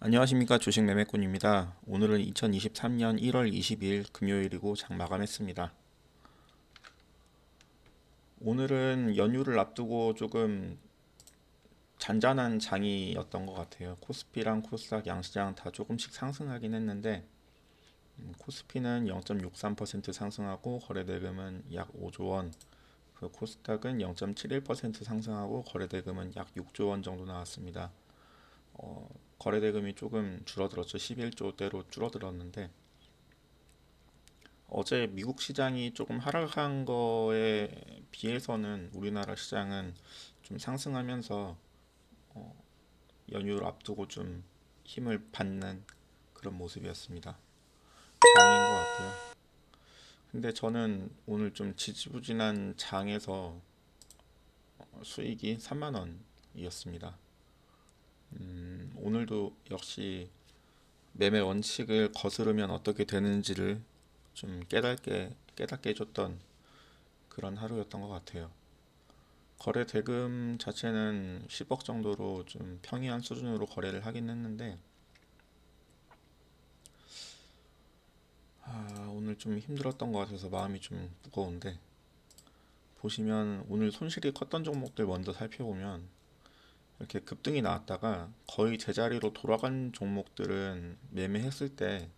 안녕하십니까, 주식 매매꾼입니다. 오늘은 2023년 1월 22일 금요일이고 장 마감했습니다. 오늘은 연휴를 앞두고 조금 잔잔한 장이었던 것 같아요. 코스피랑 코스닥 양시장 다 조금씩 상승하긴 했는데 코스피는 0.63% 상승하고 거래대금은 약 5조 원, 그 코스닥은 0.71% 상승하고 거래대금은 약 6조 원 정도 나왔습니다. 거래대금이 조금 줄어들었죠. 11조대로 줄어들었는데 어제 미국 시장이 조금 하락한 거에 비해서는 우리나라 시장은 좀 상승하면서 연휴를 앞두고 좀 힘을 받는 그런 모습이었습니다. 다행인 것 같고요. 근데 저는 오늘 좀 지지부진한 장에서 수익이 3만 원이었습니다. 오늘도 역시 매매 원칙을 거스르면 어떻게 되는지를 좀 깨닫게 해줬던 그런 하루였던 것 같아요. 거래 대금 자체는 10억 정도로 좀 평이한 수준으로 거래를 하긴 했는데 오늘 좀 힘들었던 것 같아서 마음이 좀 무거운데 보시면 오늘 손실이 컸던 종목들 먼저 살펴보면 이렇게 급등이 나왔다가 거의 제자리로 돌아간 종목들은 매매했을 때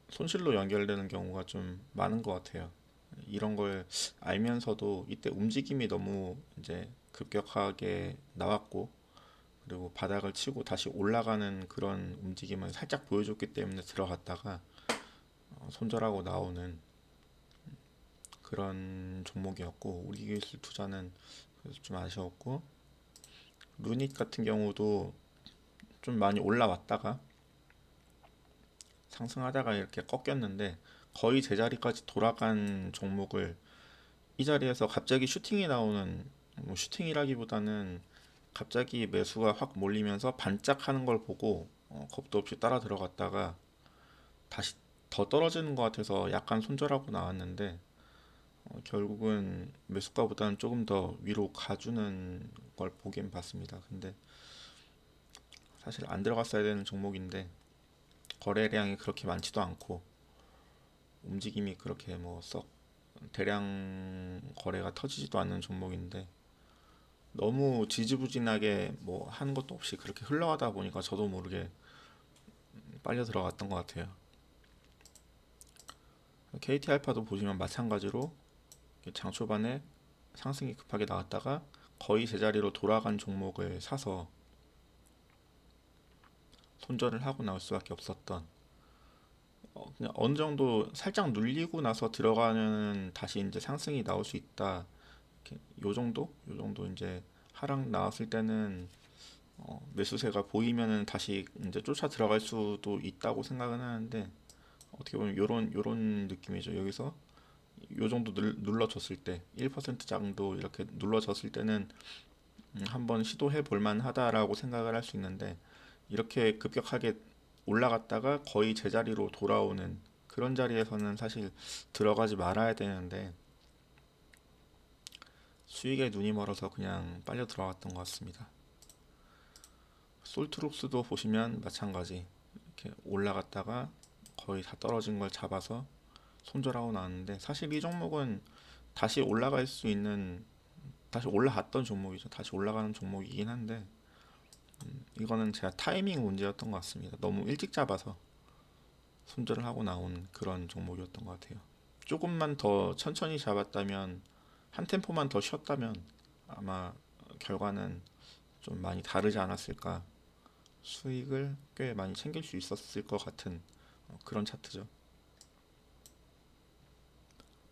손실로 연결되는 경우가 좀 많은 것 같아요. 이런 걸 알면서도 이때 움직임이 너무 이제 급격하게 나왔고 그리고 바닥을 치고 다시 올라가는 그런 움직임을 살짝 보여줬기 때문에 들어갔다가 손절하고 나오는 그런 종목이었고 우리 기술 투자는 그래서 좀 아쉬웠고 루닛 같은 경우도 좀 많이 올라왔다가 상승하다가 이렇게 꺾였는데 거의 제자리까지 돌아간 종목을 이 자리에서 갑자기 슈팅이 나오는 뭐 슈팅이라기보다는 갑자기 매수가 확 몰리면서 반짝하는 걸 보고 겁도 없이 따라 들어갔다가 다시 더 떨어지는 것 같아서 약간 손절하고 나왔는데 결국은 매수가보다는 조금 더 위로 가주는 걸 보긴 봤습니다. 근데 사실 안 들어갔어야 되는 종목인데 거래량이 그렇게 많지도 않고 움직임이 그렇게 뭐 썩 대량 거래가 터지지도 않는 종목인데 너무 지지부진하게 뭐 하는 것도 없이 그렇게 흘러가다 보니까 저도 모르게 빨려 들어갔던 것 같아요. KT알파도 보시면 마찬가지로 장 초반에 상승이 급하게 나왔다가 거의 제자리로 돌아간 종목을 사서 손절을 하고 나올 수밖에 없었던 그냥 어느 정도 살짝 눌리고 나서 들어가면 다시 이제 상승이 나올 수 있다. 요 정도 이제 하락 나왔을 때는 매수세가 보이면은 다시 이제 쫓아 들어갈 수도 있다고 생각은 하는데 어떻게 보면 요런 느낌이죠. 여기서 요 정도 눌러줬을 때 1% 정도 이렇게 눌러줬을 때는 한번 시도해 볼 만하다라고 생각을 할 수 있는데 이렇게 급격하게 올라갔다가 거의 제자리로 돌아오는 그런 자리에서는 사실 들어가지 말아야 되는데 수익에 눈이 멀어서 그냥 빨려 들어갔던 것 같습니다. 솔트룩스도 보시면 마찬가지 이렇게 올라갔다가 거의 다 떨어진 걸 잡아서 손절하고 나왔는데 사실 이 종목은 다시 올라갈 수 있는 다시 올라갔던 종목이죠. 다시 올라가는 종목이긴 한데 이거는 제가 타이밍 문제였던 것 같습니다. 너무 일찍 잡아서 손절을 하고 나온 그런 종목이었던 것 같아요. 조금만 더 천천히 잡았다면 한 템포만 더 쉬었다면 아마 결과는 좀 많이 다르지 않았을까. 수익을 꽤 많이 챙길 수 있었을 것 같은 그런 차트죠.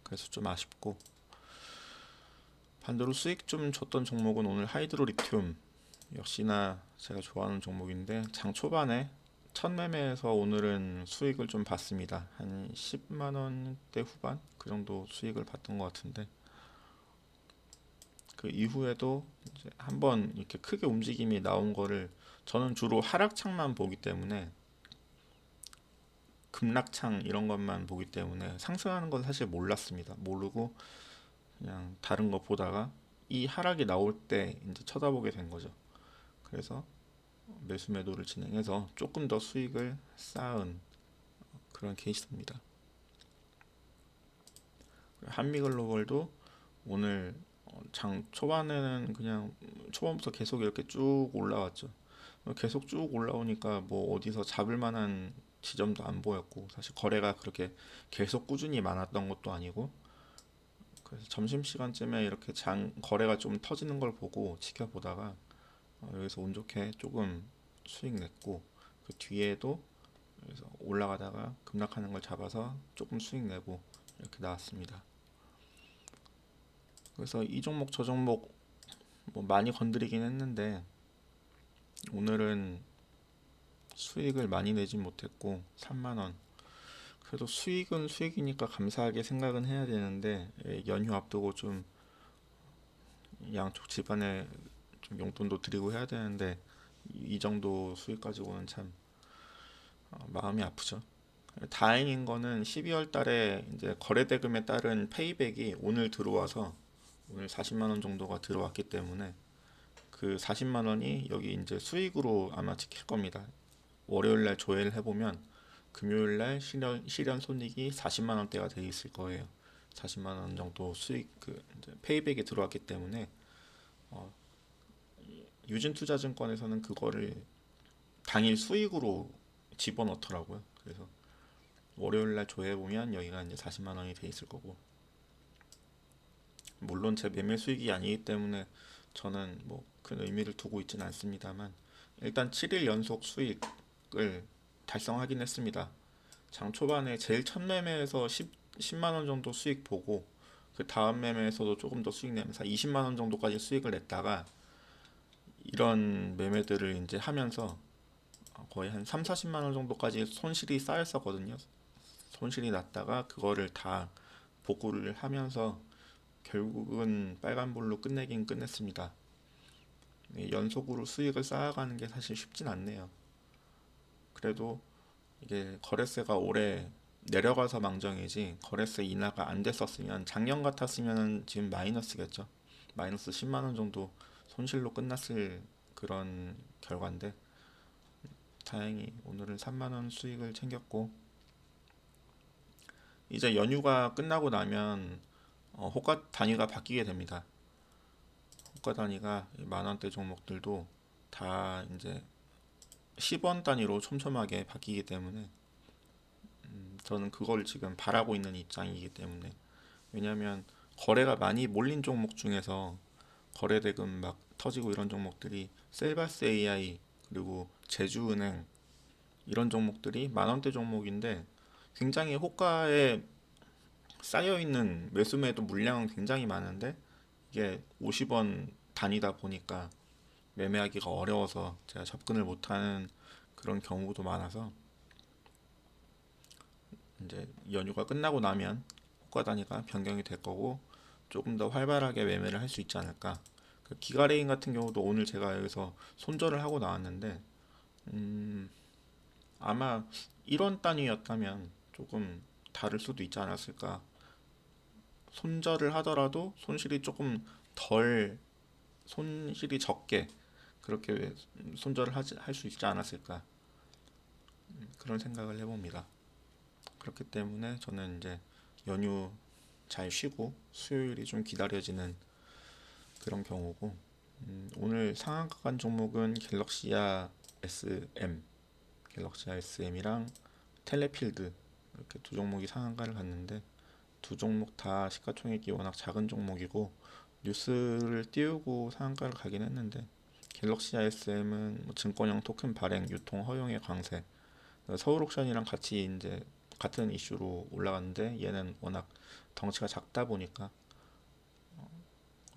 그래서 좀 아쉽고 반대로 수익 좀 줬던 종목은 오늘 하이드로 리튬 역시나 제가 좋아하는 종목인데 장 초반에 첫 매매에서 오늘은 수익을 좀 봤습니다. 한 10만 원대 후반 그 정도 수익을 봤던 것 같은데 그 이후에도 이제 한번 이렇게 크게 움직임이 나온 거를 저는 주로 하락장만 보기 때문에 급락창 이런 것만 보기 때문에 상승하는 건 사실 몰랐습니다. 모르고 그냥 다른 거 보다가 이 하락이 나올 때 이제 쳐다보게 된 거죠. 그래서 매수 매도를 진행해서 조금 더 수익을 쌓은 그런 케이스입니다. 한미글로벌도 오늘 장 초반에는 그냥 초반부터 계속 이렇게 쭉 올라왔죠. 계속 쭉 올라오니까 뭐 어디서 잡을 만한 지점도 안 보였고, 사실 거래가 그렇게 계속 꾸준히 많았던 것도 아니고, 그래서 점심시간쯤에 이렇게 장 거래가 좀 터지는 걸 보고 지켜보다가 여기서 운 좋게 조금 수익 냈고, 그 뒤에도 그래서 올라가다가 급락하는 걸 잡아서 조금 수익 내고 이렇게 나왔습니다. 그래서 이 종목 저 종목 뭐 많이 건드리긴 했는데 오늘은 수익을 많이 내진 못했고 3만 원. 그래도 수익은 수익이니까 감사하게 생각은 해야 되는데 연휴 앞두고 좀 양쪽 집안에 좀 용돈도 드리고 해야 되는데 이 정도 수익 가지고는 참 마음이 아프죠. 다행인 거는 12월 달에 이제 거래대금에 따른 페이백이 오늘 들어와서 오늘 40만 원 정도가 들어왔기 때문에 그 40만 원이 여기 이제 수익으로 아마 찍힐 겁니다. 월요일 날 조회를 해보면 금요일 날 실현 손익이 40만 원대가 돼 있을 거예요. 40만 원 정도 수익 그 이제 페이백이 들어왔기 때문에 어, 유진투자증권에서는 그거를 당일 수익으로 집어넣더라고요. 그래서 월요일 날 조회해 보면 여기가 이제 40만 원이 돼 있을 거고, 물론 제 매매 수익이 아니기 때문에 저는 뭐 큰 의미를 두고 있지는 않습니다만 일단 7일 연속 수익을 달성하긴 했습니다. 장 초반에 제일 첫 매매에서 10만 원 정도 수익 보고 그 다음 매매에서도 조금 더 수익 내면서 20만 원 정도까지 수익을 냈다가 이런 매매들을 이제 하면서 거의 한 3, 40만 원 정도까지 손실이 쌓였었거든요. 손실이 났다가 그거를 다 복구를 하면서 결국은 빨간불로 끝내긴 끝냈습니다. 연속으로 수익을 쌓아가는 게 사실 쉽진 않네요. 그래도 이게 거래세가 올해 내려가서 망정이지 거래세 인하가 안 됐었으면 작년 같았으면 지금 마이너스겠죠. 마이너스 10만 원 정도 손실로 끝났을 그런 결과인데 다행히 오늘은 3만 원 수익을 챙겼고 이제 연휴가 끝나고 나면 호가 단위가 바뀌게 됩니다. 호가 단위가 만 원대 종목들도 다 이제 10원 단위로 촘촘하게 바뀌기 때문에 저는 그걸 지금 바라고 있는 입장이기 때문에 왜냐하면 거래가 많이 몰린 종목 중에서 거래대금 막 터지고 이런 종목들이 셀바스 AI 그리고 제주은행 이런 종목들이 만 원대 종목인데 굉장히 호가에 쌓여 있는 매수매도 물량은 굉장히 많은데 이게 50원 단위다 보니까 매매하기가 어려워서 제가 접근을 못하는 그런 경우도 많아서 이제 연휴가 끝나고 나면 호가 단위가 변경이 될 거고 조금 더 활발하게 매매를 할 수 있지 않을까. 그 기가레인 같은 경우도 오늘 제가 여기서 손절을 하고 나왔는데 음, 아마 1원 단위였다면 조금 다를 수도 있지 않았을까. 손절을 하더라도 손실이 조금 덜 손실이 적게 그렇게 손절을 할 수 있지 않았을까 그런 생각을 해봅니다. 그렇기 때문에 저는 이제 연휴 잘 쉬고 수요일이 좀 기다려지는 그런 경우고 오늘 상한가 간 종목은 갤럭시아 SM이랑 텔레필드 이렇게 두 종목이 상한가를 갔는데 두 종목 다 시가총액이 워낙 작은 종목이고 뉴스를 띄우고 상한가를 가긴 했는데 갤럭시아 SM은 뭐 증권형 토큰 발행, 유통 허용의 강세, 서울옥션이랑 같이 이제 같은 이슈로 올라갔는데 얘는 워낙 덩치가 작다 보니까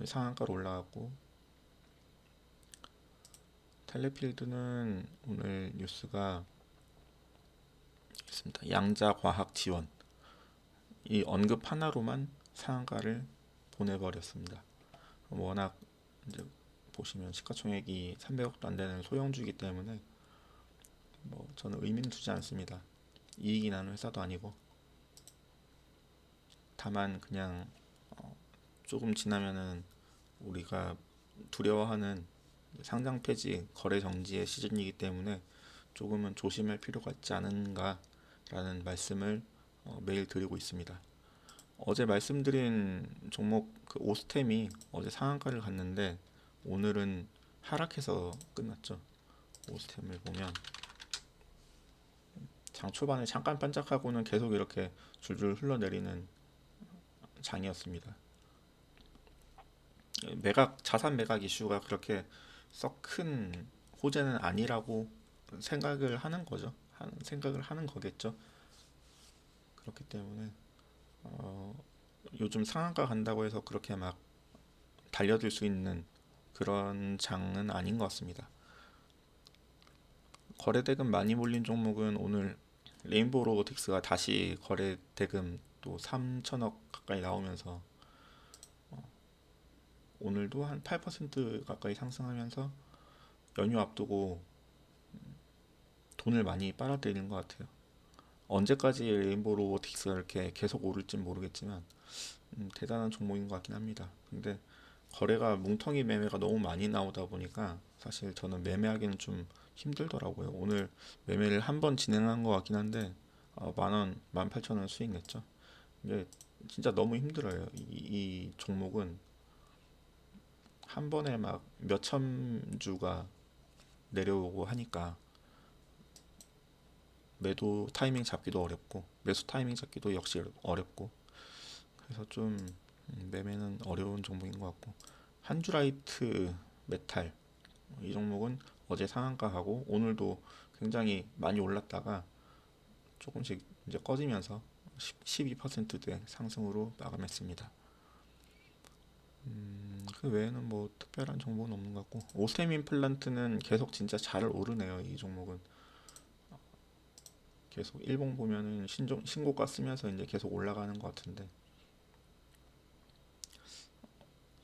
상한가로 올라갔고 텔레필드는 오늘 뉴스가 있습니다. 양자과학 지원 이 언급 하나로만 상한가를 보내버렸습니다. 워낙 이제 보시면 시가총액이 300억도 안 되는 소형주이기 때문에 뭐 저는 의미는 두지 않습니다. 이익이 나는 회사도 아니고 다만 그냥 조금 지나면은 우리가 두려워하는 상장 폐지, 거래 정지의 시즌이기 때문에 조금은 조심할 필요가 있지 않은가라는 말씀을 매일 드리고 있습니다. 어제 말씀드린 종목 그 오스템이 어제 상한가를 갔는데 오늘은 하락해서 끝났죠. 오스템을 보면 장 초반에 잠깐 반짝하고는 계속 이렇게 줄줄 흘러내리는 장이었습니다. 자산 매각 이슈가 그렇게 썩 큰 호재는 아니라고 생각을 하는 거죠. 생각을 하는 거겠죠. 그렇기 때문에 어, 요즘 상한가 간다고 해서 그렇게 막 달려들 수 있는 그런 장은 아닌 것 같습니다. 거래대금 많이 몰린 종목은 오늘 레인보우 로보틱스가 다시 거래대금 또 3천억 가까이 나오면서 오늘도 한 8% 가까이 상승하면서 연휴 앞두고 돈을 많이 빨아들이는 것 같아요. 언제까지 레인보우 로보틱스가 이렇게 계속 오를지 모르겠지만 대단한 종목인 것 같긴 합니다. 근데 거래가 뭉텅이 매매가 너무 많이 나오다 보니까 사실 저는 매매하기는 좀 힘들더라고요. 오늘 매매를 한 번 진행한 것 같긴 한데 만 원, 18,000원 수익 냈죠. 이게 진짜 너무 힘들어요. 이 종목은 한 번에 막 몇천 주가 내려오고 하니까 매도 타이밍 잡기도 어렵고 매수 타이밍 잡기도 역시 어렵고 그래서 좀 매매는 어려운 종목인 것 같고 한주라이트 메탈 이 종목은 어제 상한가하고 오늘도 굉장히 많이 올랐다가 조금씩 이제 꺼지면서 12%대 상승으로 마감했습니다. 그 외에는 뭐 특별한 정보는 없는 것 같고 오스템 임플란트는 계속 진짜 잘 오르네요. 이 종목은 계속 일봉 보면은 신고가 쓰면서 이제 계속 올라가는 것 같은데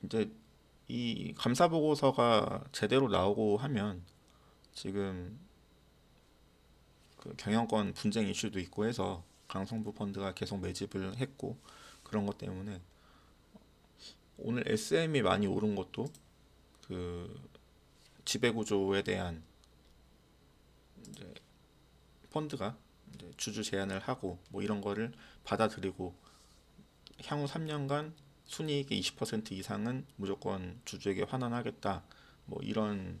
이제 이 감사 보고서가 제대로 나오고 하면 지금 그 경영권 분쟁 이슈도 있고 해서 강성부 펀드가 계속 매집을 했고 그런 것 때문에 오늘 SM이 많이 오른 것도 그 지배구조에 대한 이제 펀드가 이제 주주 제한을 하고 뭐 이런 거를 받아들이고 향후 3년간 순이익의 20% 이상은 무조건 주주에게 환원하겠다 뭐 이런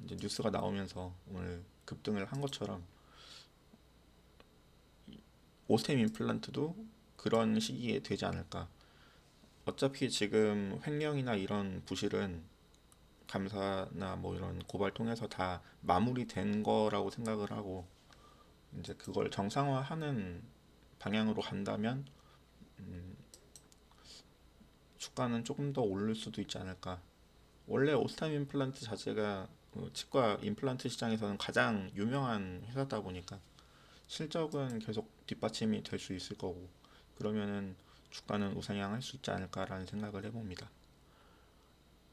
이제 뉴스가 나오면서 오늘 급등을 한 것처럼 오스템 임플란트도 그런 시기에 되지 않을까. 어차피 지금 횡령이나 이런 부실은 감사나 뭐 이런 고발 통해서 다 마무리된 거라고 생각을 하고 이제 그걸 정상화하는 방향으로 간다면 주가는 조금 더 오를 수도 있지 않을까. 원래 오스템 임플란트 자체가 치과 임플란트 시장에서는 가장 유명한 회사다 보니까 실적은 계속 뒷받침이 될 수 있을 거고 그러면은 주가는 우상향할 수 있지 않을까라는 생각을 해봅니다.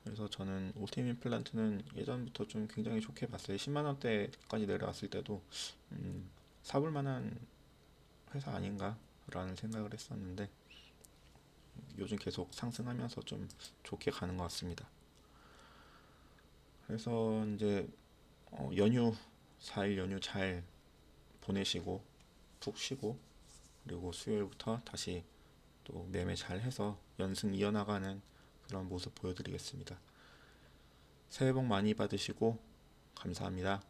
그래서 저는 오스템 임플란트는 예전부터 좀 굉장히 좋게 봤어요. 10만 원대까지 내려왔을 때도 사볼 만한 회사 아닌가라는 생각을 했었는데 요즘 계속 상승하면서 좀 좋게 가는 것 같습니다. 그래서 이제 연휴 4일 연휴 잘 보내시고 푹 쉬고 그리고 수요일부터 다시 또 매매 잘 해서 연승 이어나가는 그런 모습 보여드리겠습니다. 새해 복 많이 받으시고 감사합니다.